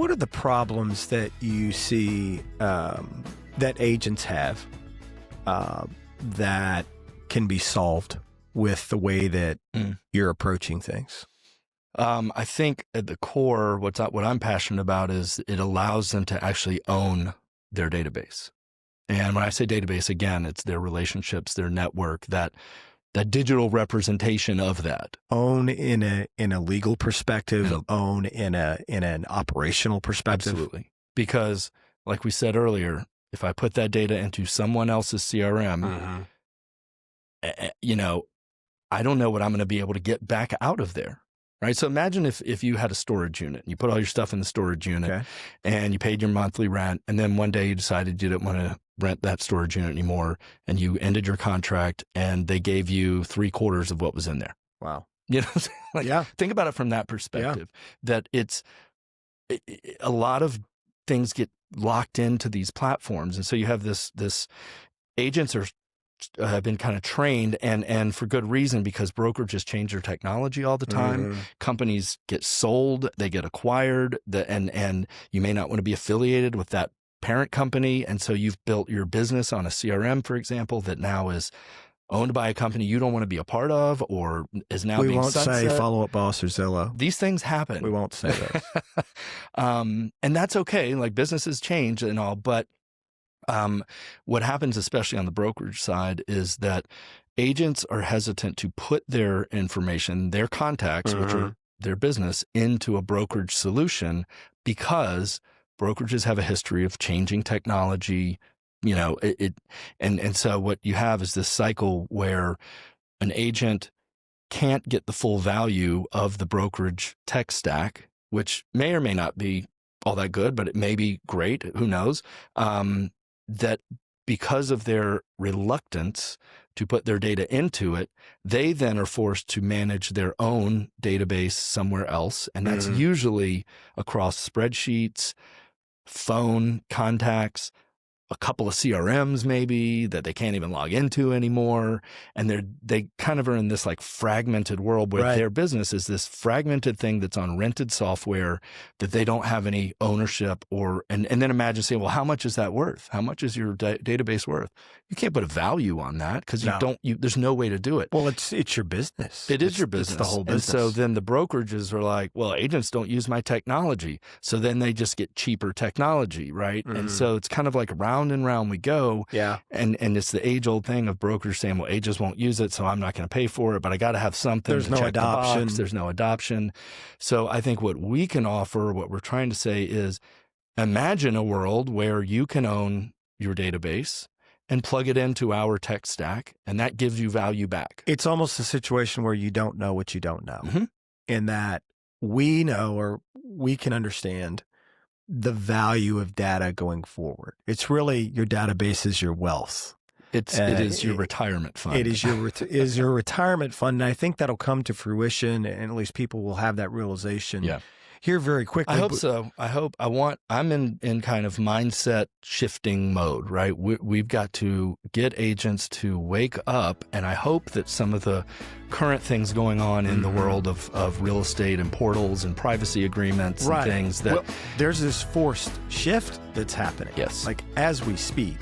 What are the problems that you see that agents have that can be solved with the way that you're approaching things? I think at the core, what I'm passionate about is it allows them to actually own their database. And when I say database, again, it's their relationships, their network, that digital representation of that. Own in a legal perspective, own in an operational perspective. Absolutely. Because like we said earlier, if I put that data into someone else's CRM, you know, I don't know what I'm going to be able to get back out of there. Right. So imagine if you had a storage unit, you put all your stuff in the storage unit and you paid your monthly rent. And then one day you decided you didn't want to rent that storage unit anymore. And you ended your contract and they gave you 3/4 of what was in there. Wow. You know, think about it from that perspective, that it's a lot of things get locked into these platforms. And so you have this agents have been kind of trained and for good reason, because brokerages change their technology all the time. Companies get sold, they get acquired, and you may not want to be affiliated with that parent company. And so you've built your business on a CRM, for example, that now is owned by a company you don't want to be a part of, or is now being sunset. We won't say Follow Up Boss or Zillow. These things happen. We won't say those. And that's okay. Like, businesses change and all, but what happens, especially on the brokerage side, is that agents are hesitant to put their information, their contacts, which are their business, into a brokerage solution, because brokerages have a history of changing technology. You know, and so what you have is this cycle where an agent can't get the full value of the brokerage tech stack, which may or may not be all that good, but it may be great. Who knows? That because of their reluctance to put their data into it, they then are forced to manage their own database somewhere else. And that's usually across spreadsheets, phone contacts, a couple of CRMs maybe that they can't even log into anymore. And they kind of are in this like fragmented world where their business is this fragmented thing that's on rented software that they don't have any ownership and then imagine saying, well, how much is that worth? How much is your database worth? You can't put a value on that because there's no way to do it. Well, it's your business. It is your business. It's the whole business. And so then the brokerages are like, well, agents don't use my technology. So then they just get cheaper technology, right? And so it's kind of like round and round we go. Yeah. And it's the age-old thing of brokers saying, well, agents won't use it, so I'm not going to pay for it, but I got to have something. There's no adoption. There's no adoption. So I think what we can offer, what we're trying to say is, imagine a world where you can own your database and plug it into our tech stack, and that gives you value back. It's almost a situation where you don't know what you don't know, in that we know, or we can understand, the value of data going forward. It's really, your database is your wealth. It is your retirement fund. It is your retirement fund. And I think that'll come to fruition, and at least people will have that realization here very quickly. I hope so. I'm in kind of mindset shifting mode, right? We've got to get agents to wake up. And I hope that some of the current things going on in the world of real estate and portals and privacy agreements and things that... Well, there's this forced shift that's happening. Yes. Like, as we speak.